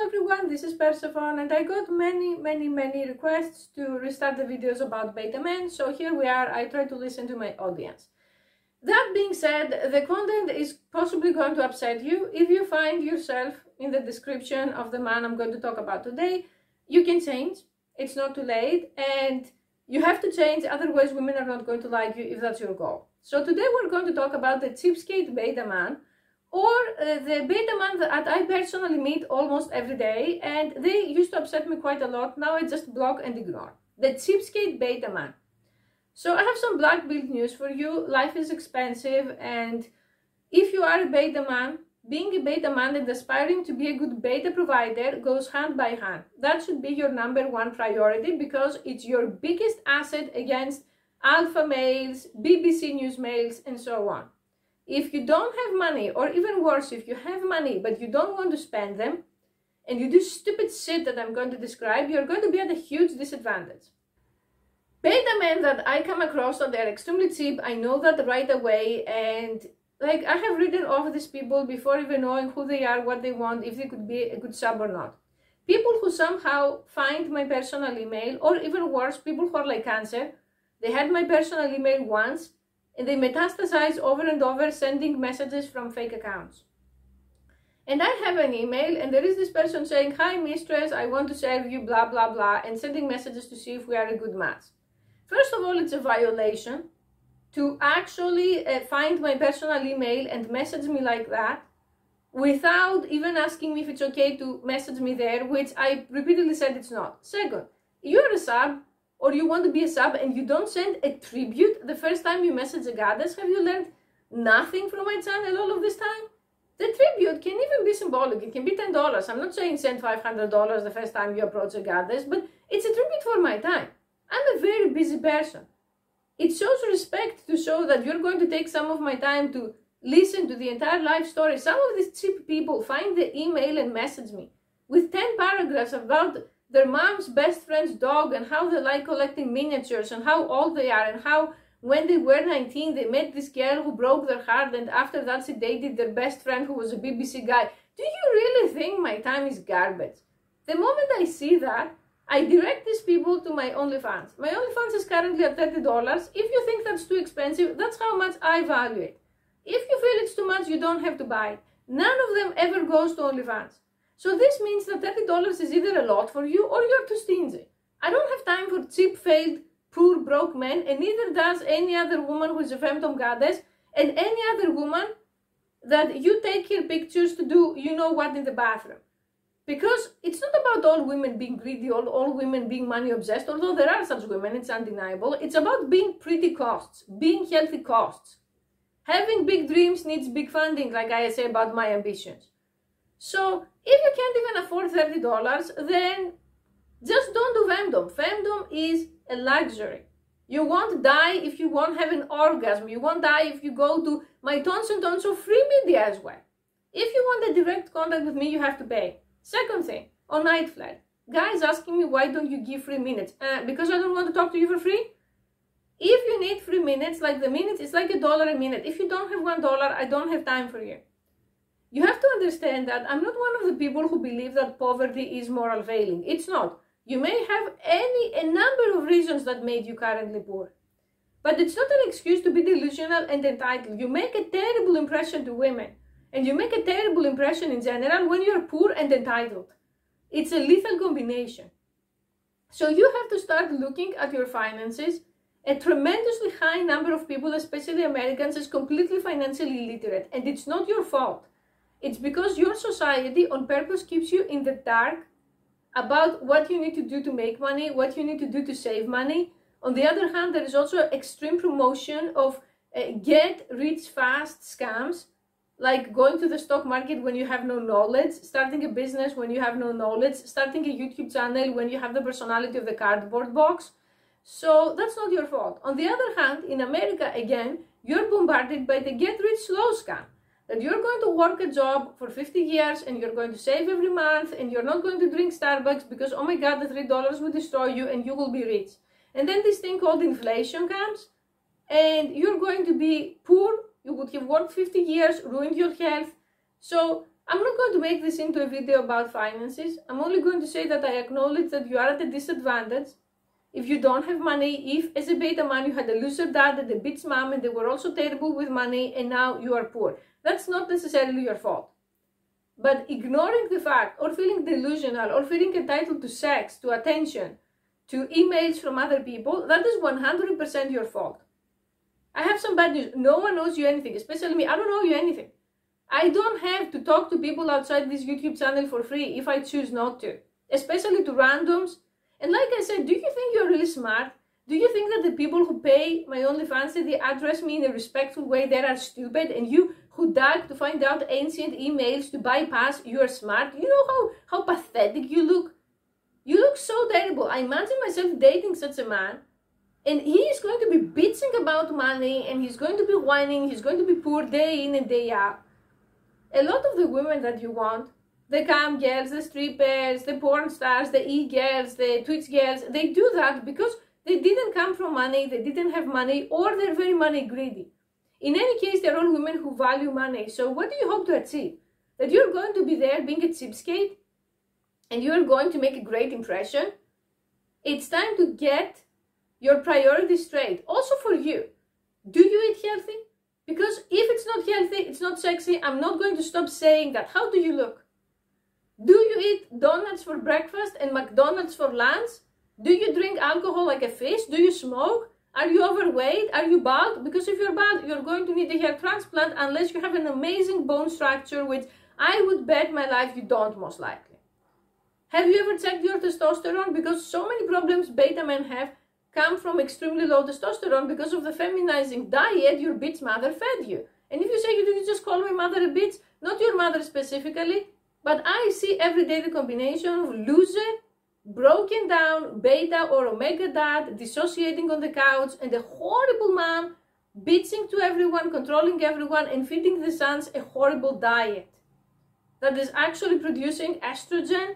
everyone, this is Persephone, and I got many requests to restart the videos about beta men, so here we are. I try to listen to my audience. That being said, the content is possibly going to upset you. If you find yourself in the description of the man I'm going to talk about today, you can change. It's not too late, and you have to change, otherwise women are not going to like you if that's your goal. So today we're going to talk about the cheapskate beta man, or the beta man that I personally meet almost every day, and they used to upset me quite a lot. Now I just block and ignore. The cheapskate beta man. So I have some black belt news for you. Life is expensive, and if you are a beta man, being a beta man and aspiring to be a good beta provider goes hand by hand. That should be your #1 priority, because it's your biggest asset against alpha males, BBC News males, and so on. If you don't have money, or even worse, if you have money but you don't want to spend them, and you do stupid shit that I'm going to describe, you're going to be at a huge disadvantage. Beta men that I come across, that they're extremely cheap, I know that right away, and like I have written off these people before even knowing who they are, what they want, if they could be a good sub or not. People who somehow find my personal email, or even worse, people who are like cancer. They had my personal email once, and they metastasize over and over, sending messages from fake accounts. And I have an email, and there is this person saying, "Hi mistress, I want to serve you, blah blah blah," and sending messages to see if we are a good match. First of all, it's a violation to actually find my personal email and message me like that without even asking me if it's okay to message me there, which I repeatedly said it's not. Second, you're a sub, or you want to be a sub, and you don't send a tribute the first time you message a goddess. Have you learned nothing from my channel all of this time? The tribute can even be symbolic. It can be $10. I'm not saying send $500 the first time you approach a goddess, but it's a tribute for my time. I'm a very busy person. It shows respect to show that you're going to take some of my time to listen to the entire life story. Some of these cheap people find the email and message me with 10 paragraphs about their mom's best friend's dog, and how they like collecting miniatures, and how old they are, and how when they were 19 they met this girl who broke their heart, and after that she dated their best friend who was a BBC guy. Do you really think my time is garbage? The moment I see that, I direct these people to my OnlyFans. My OnlyFans is currently at $30. If you think that's too expensive, that's how much I value it. If you feel it's too much, you don't have to buy it. None of them ever goes to OnlyFans. So this means that $30 is either a lot for you, or you're too stingy. I don't have time for cheap, failed, poor, broke men, and neither does any other woman who is a femdom goddess, and any other woman that you take her pictures to do you know what in the bathroom. Because it's not about all women being greedy, or all women being money obsessed, although there are such women, it's undeniable. It's about being pretty costs, being healthy costs. Having big dreams needs big funding, like I say about my ambitions. So if you can't even afford $30, then just don't do femdom. Femdom is a luxury. You won't die if you won't have an orgasm. You won't die if you go to my tons and tons of free media as well. If you want a direct contact with me, you have to pay. Second thing, on Night Flight, guys asking me, why don't you give free minutes? Because I don't want to talk to you for free? If you need free minutes, like the minutes, it's like $1 a minute. If you don't have $1, I don't have time for you. You have to understand that I'm not one of the people who believe that poverty is moral failing. It's not. You may have a number of reasons that made you currently poor. But it's not an excuse to be delusional and entitled. You make a terrible impression to women. And you make a terrible impression in general when you're poor and entitled. It's a lethal combination. So you have to start looking at your finances. A tremendously high number of people, especially Americans, is completely financially illiterate. And it's not your fault. It's because your society on purpose keeps you in the dark about what you need to do to make money, what you need to do to save money. On the other hand, there is also extreme promotion of get-rich-fast scams, like going to the stock market when you have no knowledge, starting a business when you have no knowledge, starting a YouTube channel when you have the personality of the cardboard box. So that's not your fault. On the other hand, in America, again, you're bombarded by the get-rich-slow scam. That you're going to work a job for 50 years and you're going to save every month and you're not going to drink Starbucks because, oh my God, the $3 will destroy you and you will be rich. And then this thing called inflation comes and you're going to be poor. You would have worked 50 years, ruined your health. So I'm not going to make this into a video about finances. I'm only going to say that I acknowledge that you are at a disadvantage if you don't have money, if as a beta man you had a loser dad and a bitch mom and they were also terrible with money and now you are poor. That's not necessarily your fault. But ignoring the fact or feeling delusional or feeling entitled to sex, to attention, to emails from other people, that is 100% your fault. I have some bad news. No one knows you anything, especially me. I don't know you anything. I don't have to talk to people outside this YouTube channel for free if I choose not to, especially to randoms. And like I said, do you think you're really smart? Do you think that the people who pay my OnlyFans and they address me in a respectful way, they are stupid? And you who dug to find out ancient emails to bypass, you are smart? You know how pathetic you look? You look so terrible. I imagine myself dating such a man. And he is going to be bitching about money and he's going to be whining. He's going to be poor day in and day out. A lot of the women that you want, the cam girls, the strippers, the porn stars, the e-girls, the Twitch girls, they do that because they didn't come from money, they didn't have money, or they're very money greedy. In any case, they're all women who value money. So what do you hope to achieve? That you're going to be there being a cheapskate and you're going to make a great impression? It's time to get your priorities straight. Also for you. Do you eat healthy? Because if it's not healthy, it's not sexy, I'm not going to stop saying that. How do you look? Do you eat donuts for breakfast and McDonald's for lunch? Do you drink alcohol like a fish? Do you smoke? Are you overweight? Are you bald? Because if you're bald, you're going to need a hair transplant unless you have an amazing bone structure, which I would bet my life you don't, most likely. Have you ever checked your testosterone? Because so many problems beta men have come from extremely low testosterone because of the feminizing diet your bitch mother fed you. And if you say, you just call my mother a bitch, not your mother specifically, but I see every day the combination of loser, broken down, beta or omega dad, dissociating on the couch, and a horrible mom, bitching to everyone, controlling everyone, and feeding the sons a horrible diet that is actually producing estrogen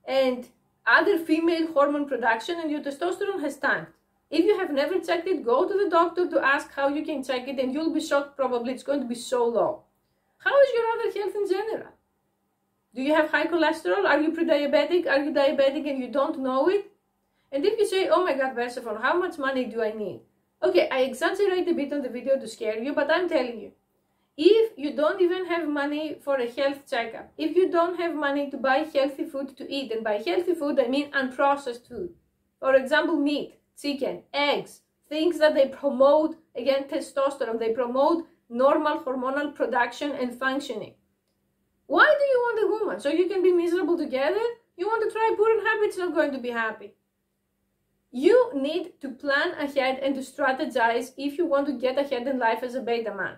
and other female hormone production, and your testosterone has tanked. If you have never checked it, go to the doctor to ask how you can check it, and you'll be shocked probably it's going to be so low. How is your other health in general? Do you have high cholesterol? Are you pre-diabetic? Are you diabetic and you don't know it? And if you say, oh my God, Persephone, how much money do I need? Okay, I exaggerate a bit on the video to scare you, but I'm telling you, if you don't even have money for a health checkup, if you don't have money to buy healthy food to eat, and by healthy food I mean unprocessed food, for example, meat, chicken, eggs, things that they promote, again, testosterone, they promote normal hormonal production and functioning. Why do you want a woman? So you can be miserable together? You want to try poor and happy? It's not going to be happy. You need to plan ahead and to strategize if you want to get ahead in life as a beta man.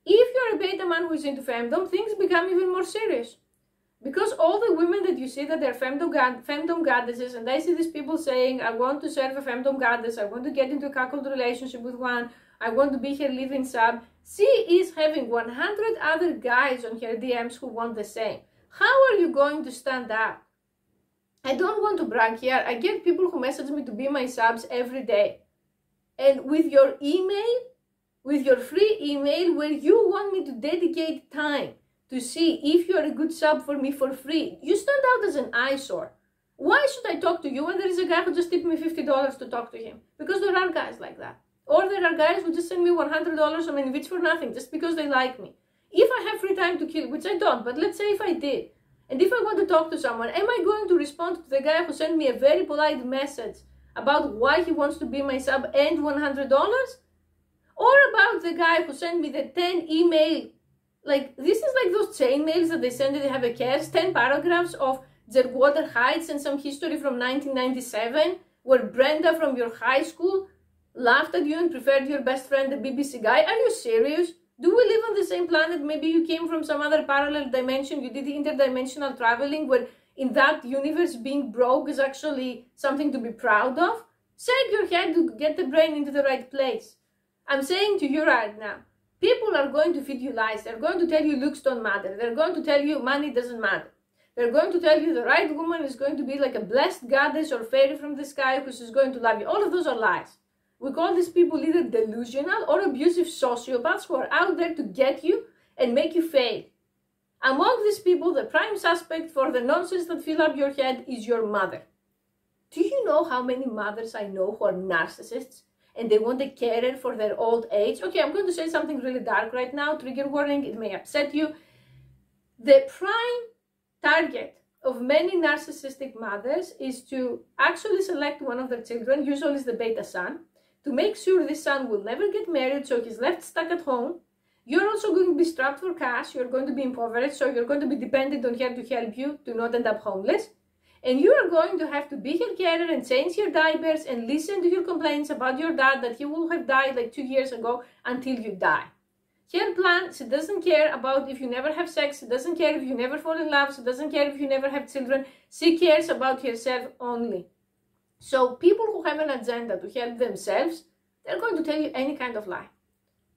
If you're a beta man who is into femdom, things become even more serious. Because all the women that you see that they're femdom goddesses, and I see these people saying, I want to serve a femdom goddess, I want to get into a cuckold relationship with one, I want to be her living sub. She is having 100 other guys on her DMs who want the same. How are you going to stand out? I don't want to brag here. I get people who message me to be my subs every day. And with your email, with your free email where you want me to dedicate time to see if you're a good sub for me for free, you stand out as an eyesore. Why should I talk to you when there is a guy who just tipped me $50 to talk to him? Because there are guys like that. Or there are guys who just send me $100 on an Invite for nothing, just because they like me. If I have free time to kill, which I don't, but let's say if I did, and if I want to talk to someone, am I going to respond to the guy who sent me a very polite message about why he wants to be my sub and $100? Or about the guy who sent me the 10 email, like, this is like those chain mails that they send and they have a cares, 10 paragraphs of Jerkwater Heights and some history from 1997, where Brenda from your high school laughed at you and preferred your best friend, the BBC guy. Are you serious? Do we live on the same planet? Maybe you came from some other parallel dimension. You did interdimensional traveling where in that universe being broke is actually something to be proud of. Shake your head to get the brain into the right place. I'm saying to you right now, people are going to feed you lies. They're going to tell you looks don't matter. They're going to tell you money doesn't matter. They're going to tell you the right woman is going to be like a blessed goddess or fairy from the sky who's just going to love you. All of those are lies. We call these people either delusional or abusive sociopaths who are out there to get you and make you fail. Among these people, the prime suspect for the nonsense that fill up your head is your mother. Do you know how many mothers I know who are narcissists and they want a carer for their old age? Okay, I'm going to say something really dark right now. Trigger warning, it may upset you. The prime target of many narcissistic mothers is to actually select one of their children, usually it's the beta son, to make sure this son will never get married, so he's left stuck at home. You're also going to be strapped for cash, you're going to be impoverished, so you're going to be dependent on her to help you to not end up homeless. And you are going to have to be her carer and change your diapers and listen to your complaints about your dad that he will have died like 2 years ago until you die. Her plan, she doesn't care about if you never have sex, she doesn't care if you never fall in love, she doesn't care if you never have children, she cares about herself only. So people who have an agenda to help themselves, they're going to tell you any kind of lie.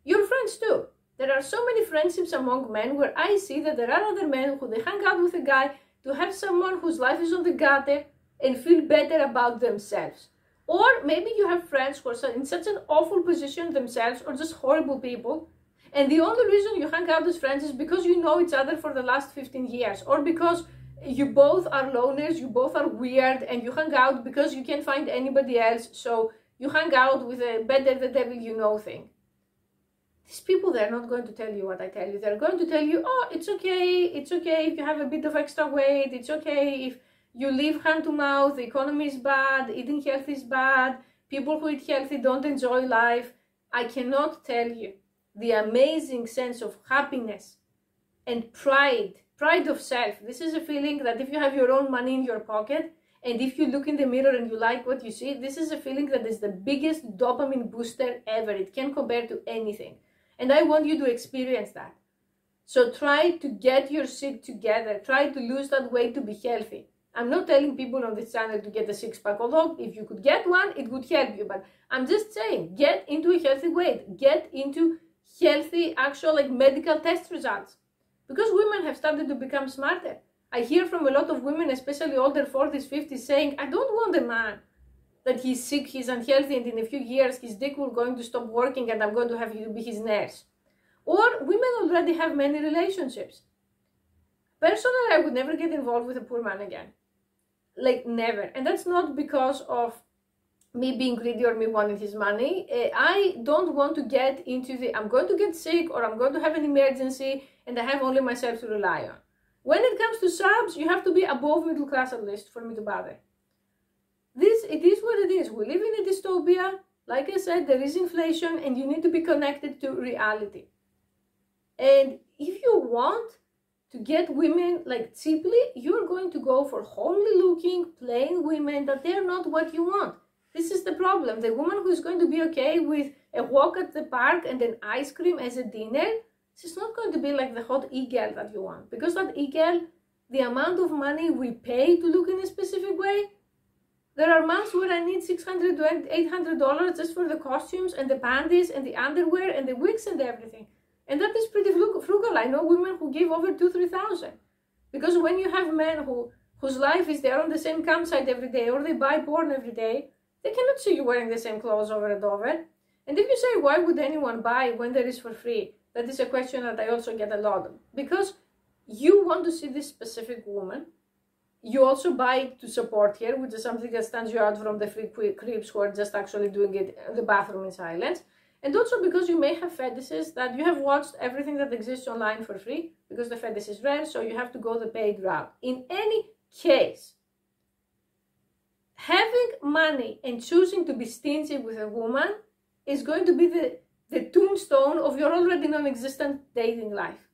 Your friends too. There are so many friendships among men where I see that there are other men who they hang out with a guy to have someone whose life is on the gutter and feel better about themselves. Or maybe you have friends who are in such an awful position themselves or just horrible people, and the only reason you hang out as friends is because you know each other for the last 15 years, or because you both are loners, you both are weird, and you hang out because you can't find anybody else, so you hang out with a better the devil you know thing. These people, they're not going to tell you what I tell you. They're going to tell you, oh, it's okay if you have a bit of extra weight, it's okay if you live hand to mouth, the economy is bad, eating healthy is bad, people who eat healthy don't enjoy life. I cannot tell you the amazing sense of happiness and pride of self. This is a feeling that if you have your own money in your pocket, and if you look in the mirror and you like what you see, this is a feeling that is the biggest dopamine booster ever. It can't compare to anything. And I want you to experience that. So try to get your shit together. Try to lose that weight to be healthy. I'm not telling people on this channel to get a six-pack, although if you could get one, it would help you. But I'm just saying, get into a healthy weight. Get into healthy, actual like medical test results. Because women have started to become smarter. I hear from a lot of women, especially older 40s, 50s, saying, I don't want a man that he's sick, he's unhealthy, and in a few years his dick will going to stop working and I'm going to have you be his nurse. Or women already have many relationships. Personally, I would never get involved with a poor man again. Like, never. And that's not because of me being greedy or me wanting his money. I don't want to get into the, I'm going to get sick or I'm going to have an emergency and I have only myself to rely on. When it comes to subs, you have to be above middle class at least for me to bother. It is what it is. We live in a dystopia. Like I said, there is inflation and you need to be connected to reality. And if you want to get women like cheaply, you're going to go for homely looking, plain women that they're not what you want. This is the problem. The woman who is going to be okay with a walk at the park and an ice cream as a dinner, she's not going to be like the hot e-girl that you want. Because that e-girl, the amount of money we pay to look in a specific way, there are months where I need $600 to $800 just for the costumes and the panties and the underwear and the wigs and everything. And that is pretty frugal. I know women who give over $2,000-3,000. Because when you have men whose life is they're on the same campsite every day or they buy porn every day, they cannot see you wearing the same clothes over and over. And if you say, why would anyone buy when there is for free? That is a question that I also get a lot of. Because you want to see this specific woman. You also buy to support her, which is something that stands you out from the free creeps who are just actually doing it in the bathroom in silence. And also because you may have fetishes that you have watched everything that exists online for free, because the fetish is rare, so you have to go the paid route. In any case, having money and choosing to be stingy with a woman is going to be the tombstone of your already non-existent dating life.